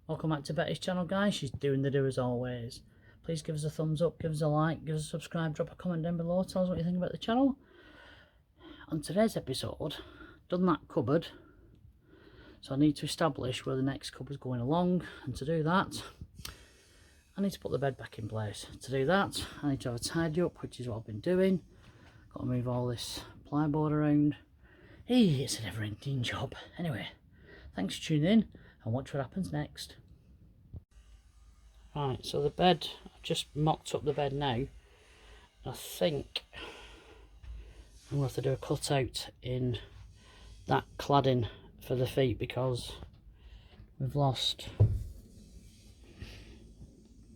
Welcome back to Betty's channel, guys. She's doing the do as always. Please give us a thumbs up, give us a like, give us a subscribe, drop a comment down below, tell us what you think about the channel. On today's episode, done that cupboard, so I need to establish where the next cupboard's going along, and to do that I need to put the bed back in place. To do that I need to have a tidy up, which is what I've been doing. Got to move all this plyboard around. Hey, it's a never-ending job. Anyway, thanks for tuning in and watch what happens next. Right, so the bed, I've just mocked up the bed now. I think I'm going to have to do a cutout in that cladding for the feet because we've lost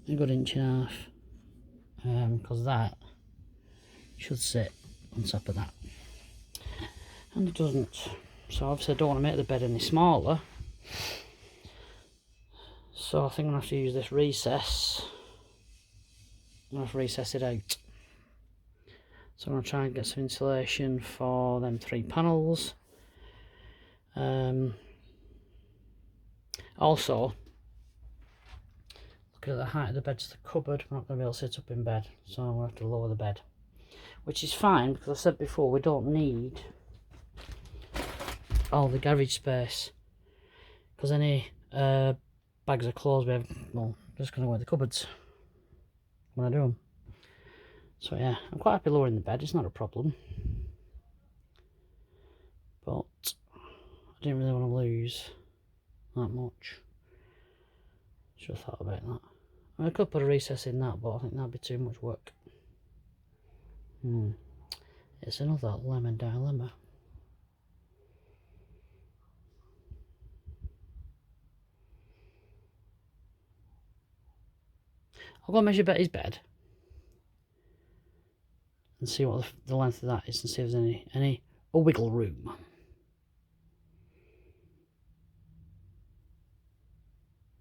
a good inch and a half, because that should sit on top of that and it doesn't. So obviously I don't want to make the bed any smaller, so I think I'm going to have to use this recess. I'm going to have to recess it out. So I'm going to try and get some insulation for them 3 panels. Also, looking at the height of the bed to the cupboard, we're not going to be able to sit up in bed, so I'm going to have to lower the bed. Which is fine, because I said before, we don't need all the garage space. Because any bags of clothes we have, well, just going to go in the cupboards when I do them. So yeah, I'm quite happy lowering the bed, it's not a problem. But I didn't really want to lose that much. Should have thought about that. I could put a recess in that, but I think that'd be too much work. It's another lemon dilemma. I'll go measure Betty's bed and see what the length of that is, and see if there's any wiggle room.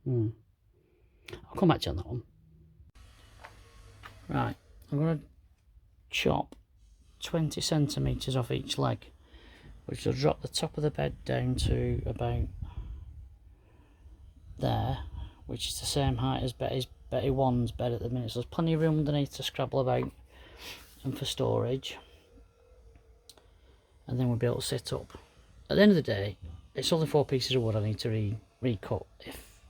I'll come back to you on that one. Right, I'm going to chop 20 centimetres off each leg, which will drop the top of the bed down to about there, which is the same height as Betty 1's bed at the minute, so there's plenty of room underneath to scrabble about and for storage, and then we'll be able to sit up. At the end of the day, it's only 4 pieces of wood I need to recut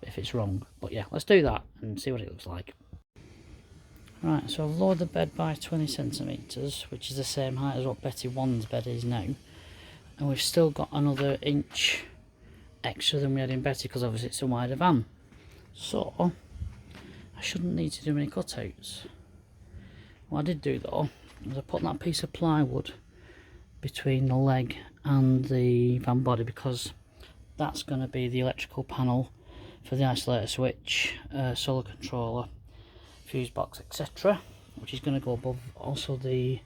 if it's wrong, but yeah, let's do that and see what it looks like. Right, so I've lowered the bed by 20 centimetres, which is the same height as what Betty 1's bed is now, and we've still got another inch extra than we had in Betty, because obviously it's a wider van, so I shouldn't need to do any cutouts. What I did do though was I put that piece of plywood between the leg and the van body, because that's going to be the electrical panel for the isolator switch, solar controller, fuse box, etc., which is going to go above. Also I'm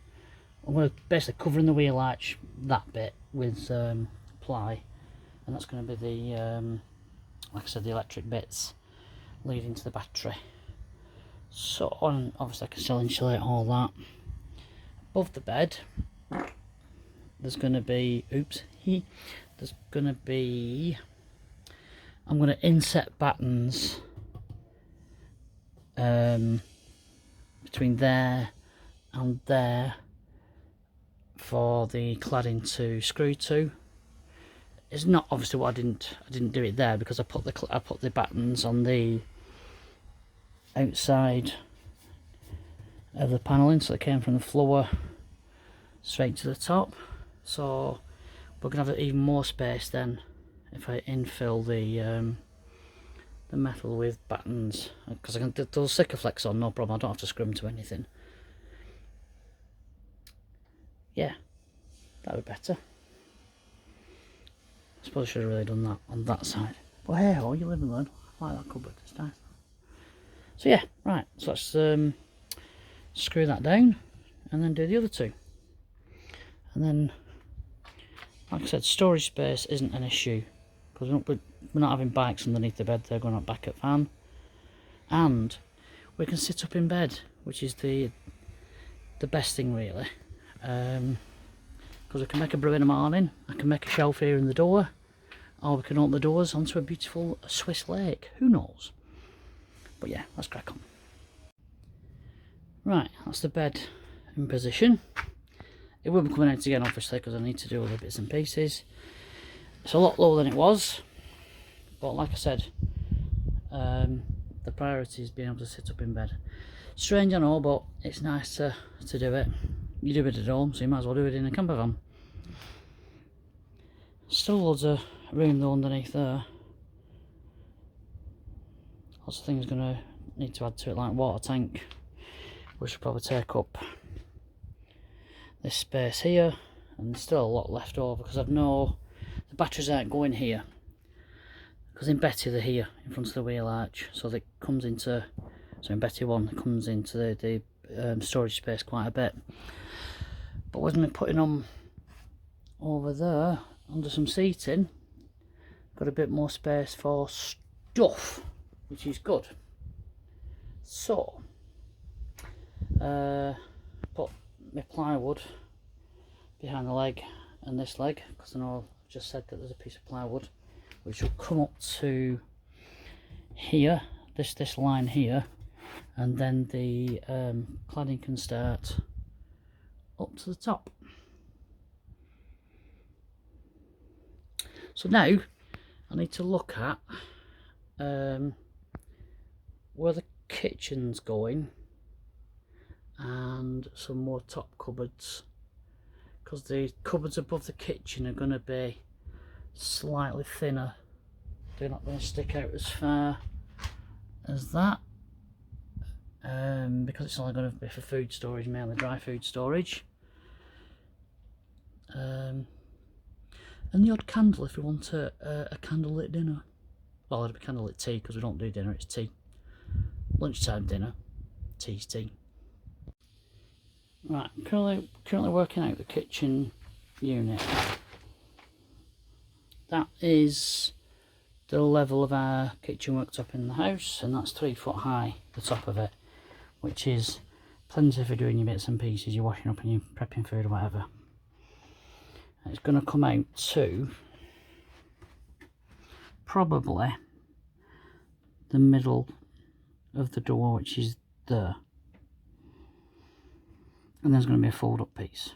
going to basically covering the wheel arch, that bit, with ply, and that's going to be the like I said, the electric bits leading to the battery. So, and obviously I can still insulate all that. Above the bed there's going to be, there's going to be, I'm going to inset battens between there and there for the cladding to screw to. It's not obviously what I didn't do it there, because I put the battens on the outside of the paneling, so they came from the floor straight to the top. So we're gonna have even more space then if I infill the metal with battens, because I can do those Sikaflex on, no problem. I don't have to screw them to anything. Yeah, that would be better. I suppose I should have really done that on that side, but hey ho, you live and learn. I like that cupboard, it's nice. So yeah, right, so let's screw that down and then do the other 2, and then, like I said, storage space isn't an issue, because we're not having bikes underneath the bed, they're going up back at fan, and we can sit up in bed, which is the best thing really, because I can make a brew in the morning, I can make a shelf here in the door, or we can open the doors onto a beautiful Swiss lake. Who knows? But yeah, let's crack on. Right, that's the bed in position. It will be coming out again, obviously, because I need to do all the bits and pieces. It's a lot lower than it was, but like I said, the priority is being able to sit up in bed. Strange, I know, but it's nice to do it. You do it at home, so you might as well do it in a camper van. Still loads of room though underneath there. Lots of things going to need to add to it, like water tank, which will probably take up this space here, and there's still a lot left over because I've no, the batteries aren't going here, because in Betty they're here in front of the wheel arch, so that comes into, so in Betty 1 it comes into the storage space quite a bit. But with me putting them over there under some seating, got a bit more space for stuff, which is good. So put my plywood behind the leg and this leg, because I know I've just said that there's a piece of plywood which will come up to here, this line here, and then the cladding can start up to the top. So now I need to look at where the kitchen's going and some more top cupboards, because the cupboards above the kitchen are going to be slightly thinner. They're not going to stick out as far as that, because it's only going to be for food storage, mainly dry food storage, and the odd candle if we want a candlelit dinner. Well, it'll be candlelit tea, because we don't do dinner, it's tea. Lunchtime dinner, tea's tea. Right, currently working out the kitchen unit. That is the level of our kitchen worktop in the house, and that's 3 foot high, the top of it, which is plenty for doing your bits and pieces, you're washing up and you're prepping food or whatever. And it's going to come out to probably the middle of the door, which is there. And there's going to be a fold up piece,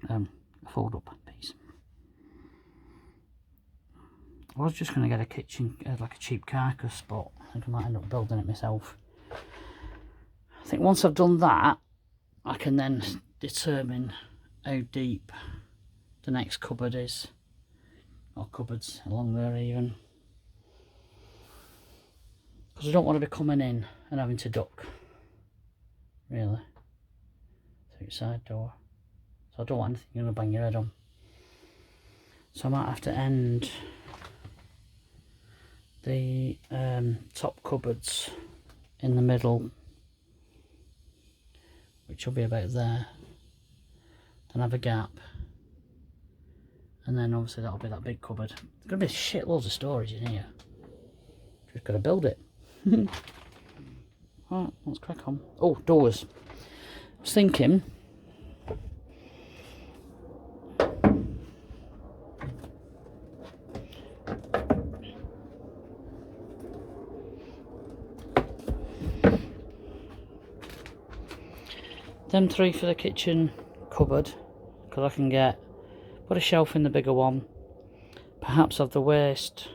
I was just going to get a kitchen, like a cheap carcass, but I think I might end up building it myself. I think once I've done that, I can then determine how deep the next cupboard is, or cupboards along there even, because I don't want to be coming in and having to duck, really, through your side door. So I don't want anything you're going to bang your head on. So I might have to end the top cupboards in the middle, which will be about there, then have a gap, and then obviously that'll be that big cupboard. There's going to be shitloads of storage in here, just got to build it. Right, let's crack on. Oh, doors. I was thinking, them 3 for the kitchen cupboard, because I can put a shelf in the bigger one, perhaps have the waste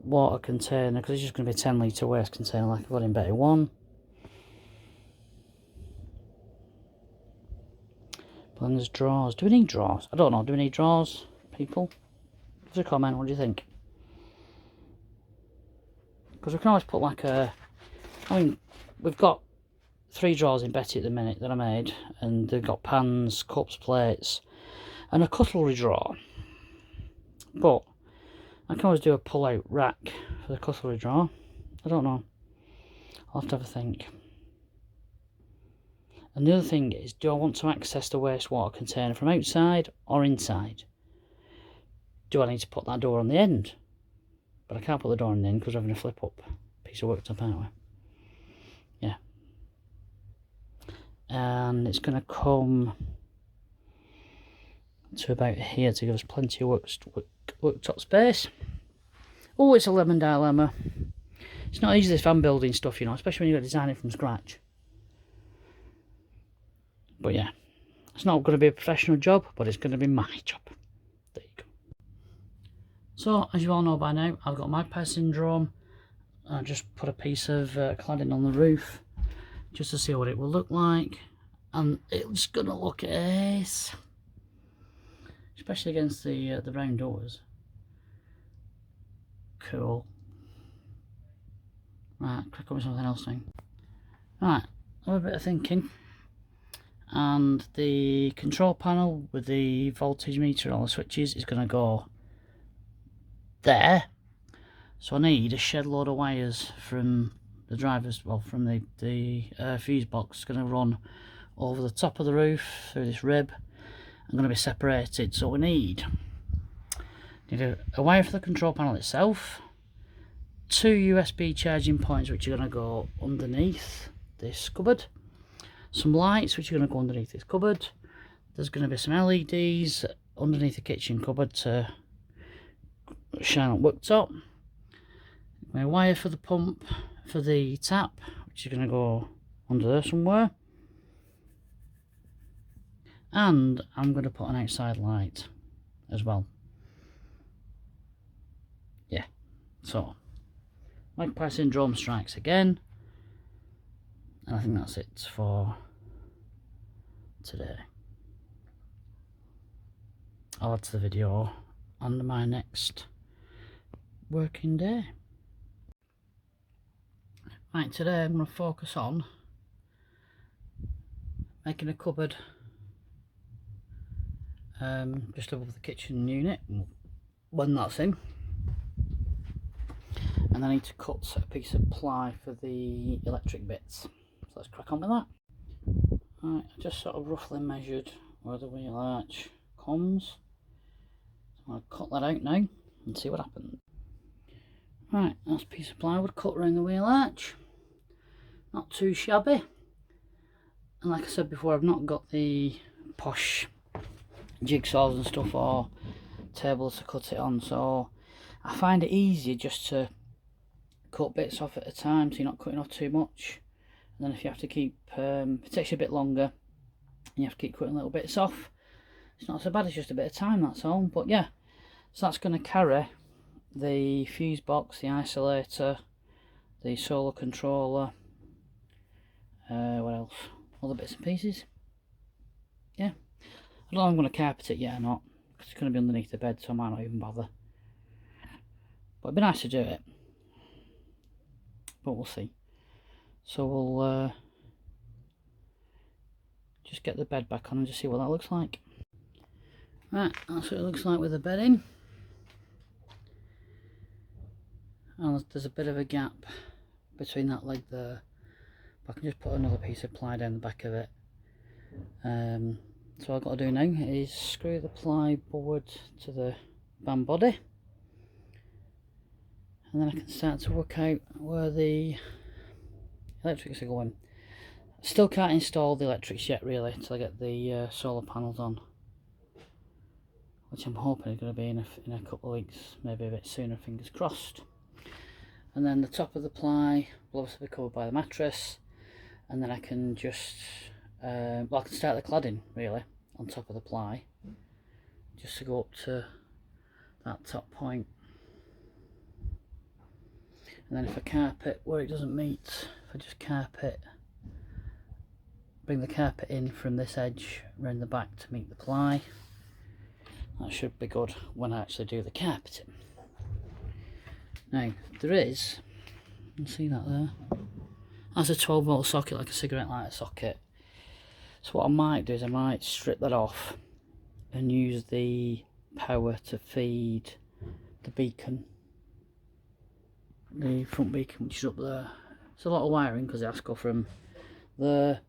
water container, because it's just going to be a 10 litre waste container like I've got in Betty 1. But then there's drawers. Do we need drawers? I don't know, do we need drawers, people? Give us a comment, what do you think? Because we can always put like a, I mean, we've got 3 drawers in Betty at the minute that I made, and they've got pans, cups, plates, and a cutlery drawer. But I can always do a pull-out rack for the cutlery drawer. I don't know. I'll have to have a think. And the other thing is, do I want to access the wastewater container from outside or inside? Do I need to put that door on the end? But I can't put the door on the end because we're having a flip-up piece of worktop, aren't we? Yeah. And it's going to come to about here to give us plenty of worktop space. Oh, it's a lemon dilemma. It's not easy, this van building stuff, you know, especially when you've got to design it from scratch. But yeah, it's not going to be a professional job, but it's going to be my job. There you go. So, as you all know by now, I've got magpie syndrome. I just put a piece of cladding on the roof just to see what it will look like, and it's going to look ace, especially against the round doors. Cool. Right, crack on with something else now. Right, a little bit of thinking. And the control panel with the voltage meter and all the switches is going to go there. So I need a shed load of wires from the driver's, well, from the fuse box. It's going to run over the top of the roof through this rib. I'm going to be separated. So we need a wire for the control panel itself, 2 USB charging points which are going to go underneath this cupboard, some lights which are going to go underneath this cupboard. There's going to be some LEDs underneath the kitchen cupboard to shine on worktop. My wire for the pump for the tap, which is going to go under there somewhere. And I'm going to put an outside light as well. Yeah, so magpie syndrome strikes again. And I think that's it for today. I'll add to the video on my next working day. Right, today I'm going to focus on making a cupboard just above the kitchen unit when that's in, and I need to cut a piece of ply for the electric bits, so let's crack on with that. Right, I just sort of roughly measured where the wheel arch comes, so I'll cut that out now and see what happens. Right, that's a piece of plywood cut around the wheel arch, not too shabby. And like I said before, I've not got the posh jigsaws and stuff or tables to cut it on, so I find it easier just to cut bits off at a time so you're not cutting off too much. And then if you have to keep, it takes you a bit longer and you have to keep cutting little bits off, it's not so bad, it's just a bit of time, that's all. But yeah, so that's going to carry the fuse box, the isolator, the solar controller, what else, other bits and pieces. Yeah, I don't know if I'm going to carpet it yet or not, because it's going to be underneath the bed, so I might not even bother. But it'd be nice to do it, but we'll see. So we'll just get the bed back on and just see what that looks like. Right, that's what it looks like with the bed in. And there's a bit of a gap between that leg there, but I can just put another piece of ply down the back of it. So what I've got to do now is screw the ply board to the van body, and then I can start to work out where the electrics are going. Still can't install the electrics yet really until I get the solar panels on, which I'm hoping is going to be in a couple of weeks, maybe a bit sooner, fingers crossed. And then the top of the ply will obviously be covered by the mattress, and then I can just well, I can start the cladding really on top of the ply just to go up to that top point. And then if I carpet where it doesn't meet, if I just carpet, bring the carpet in from this edge around the back to meet the ply, that should be good when I actually do the carpeting. Now there is, you can see that there, that's a 12 volt socket, like a cigarette lighter socket. So what I might do is I might strip that off and use the power to feed the beacon, the front beacon, which is up there. It's a lot of wiring because it has to go from there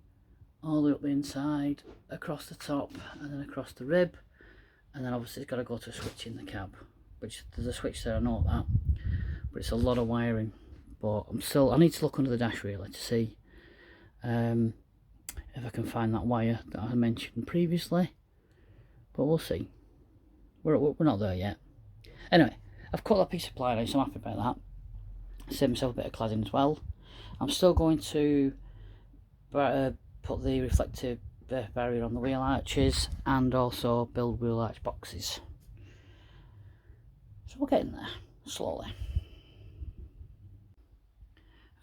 all the way up the inside, across the top, and then across the rib, and then obviously it's got to go to a switch in the cab, which there's a switch there, I know that, but it's a lot of wiring. But I need to look under the dash really to see if I can find that wire that I mentioned previously. but we'll see. We're not there yet. Anyway, I've cut that piece of ply out, so I'm happy about that. Saved myself a bit of cladding as well. I'm still going to put the reflective barrier on the wheel arches and also build wheel arch boxes. So we're getting there, slowly.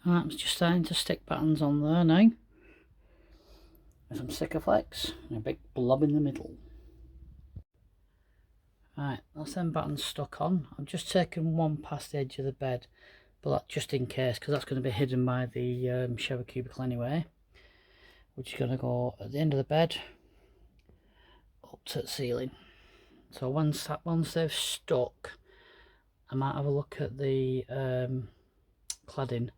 Alright, I'm just starting to stick patterns on there now. With some Sikaflex and a big blob in the middle. Right, that's them buttons stuck on. I'm just taking one past the edge of the bed, but that just in case, because that's going to be hidden by the shower cubicle anyway, which is going to go at the end of the bed up to the ceiling. So once they've stuck, I might have a look at the cladding,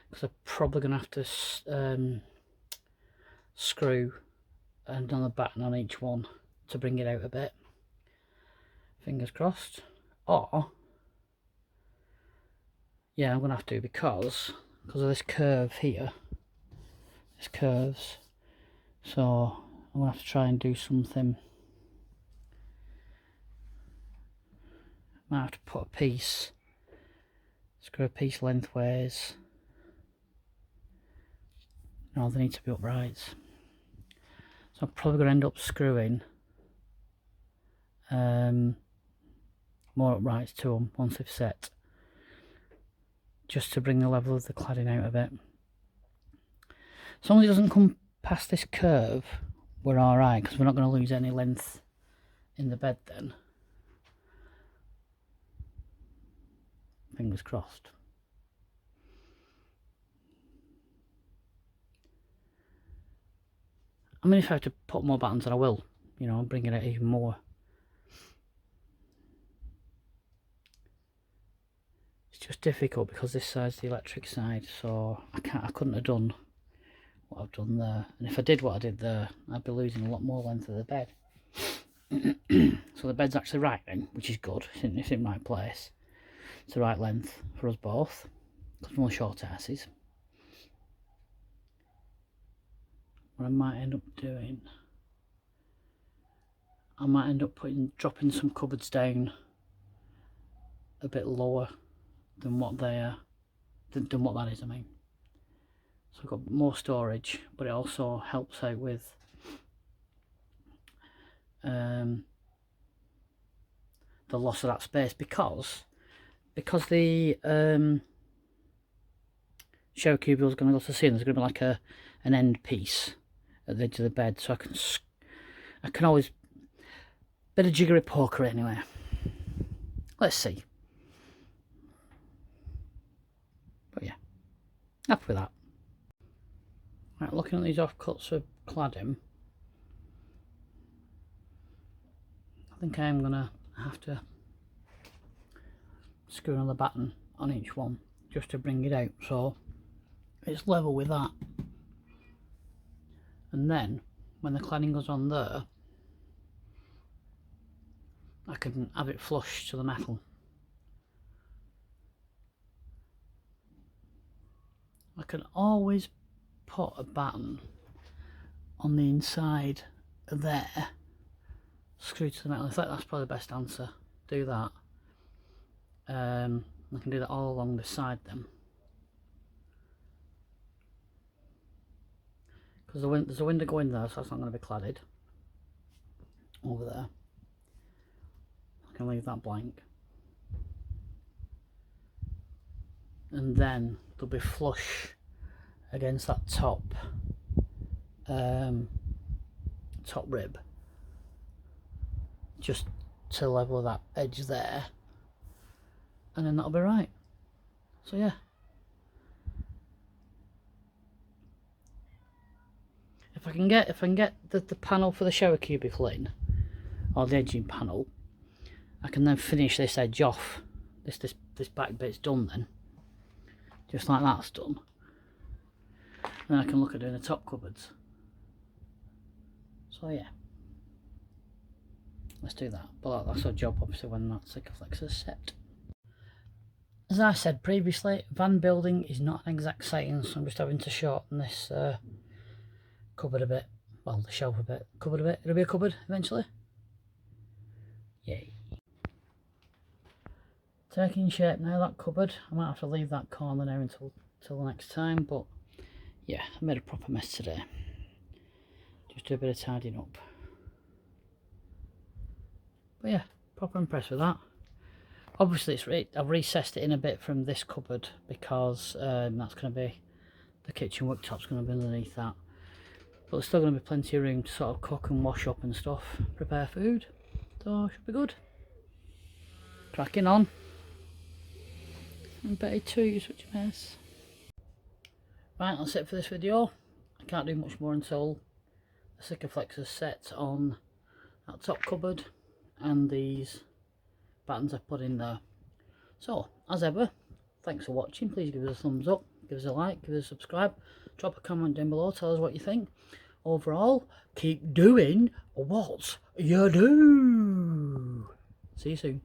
because I'm probably going to have to screw another batten on each one to bring it out a bit. Fingers crossed. Or yeah, I'm gonna have to, because of this curve here. This curves, so I'm gonna have to try and do something. Might have to put a piece, screw a piece lengthways. No, they need to be uprights. So I'm probably going to end up screwing more uprights to them once they've set, just to bring the level of the cladding out a bit. As long as it doesn't come past this curve, we're alright, because we're not going to lose any length in the bed then. Fingers crossed. I mean, if I have to put more buttons, then I will, you know, bring it out even more. It's just difficult because this side's the electric side, so I couldn't have done what I've done there. And if I did what I did there, I'd be losing a lot more length of the bed. So the bed's actually right then, which is good. It's in the right place. It's the right length for us both, because we're all short asses. What I might end up doing, I might end up dropping some cupboards down a bit lower than what they are, than what that is, I mean. So I've got more storage, but it also helps out with the loss of that space, because the shower cubicle is going to go to the ceiling. There's going to be like an end piece at the edge of the bed, so I can always bit of jiggery poker anyway. Let's see. But yeah, happy with that. Right, looking at these offcuts of cladding, I think I'm gonna have to screw another batten on each one just to bring it out, so it's level with that. And then when the cladding goes on there, I can have it flush to the metal. I can always put a batten on the inside there, screw to the metal. I think that's probably the best answer. Do that. I can do that all along the side then, because there's a window going there, so that's not going to be cladded. Over there, I can leave that blank, and then they'll be flush against that top rib, just to level that edge there, and then that'll be right. So yeah, if I can get the panel for the shower cubicle in, or the edging panel, I can then finish this edge off. This back bit's done then, just like that's done. And then I can look at doing the top cupboards. So yeah, let's do that. But that's our job obviously when that Sikaflex is set. As I said previously, van building is not an exact science, so I'm just having to shorten this cupboard a bit. Well, the shelf a bit. Cupboard a bit. It'll be a cupboard eventually. Yay. Taking shape now, that cupboard. I might have to leave that corner now until the next time, but yeah, I made a proper mess today. Just do a bit of tidying up. But yeah, proper impressed with that. Obviously, I've recessed it in a bit from this cupboard because that's going to be, the kitchen worktop's going to be underneath that. But there's still going to be plenty of room to sort of cook and wash up and stuff, prepare food. So, should be good. Cracking on. And Betty too, you're such a mess. Right, that's it for this video. I can't do much more until the Sikaflex is set on that top cupboard and these buttons I've put in there. So, as ever, thanks for watching. Please give us a thumbs up, give us a like, give us a subscribe, drop a comment down below, tell us what you think. Overall, keep doing what you do. See you soon.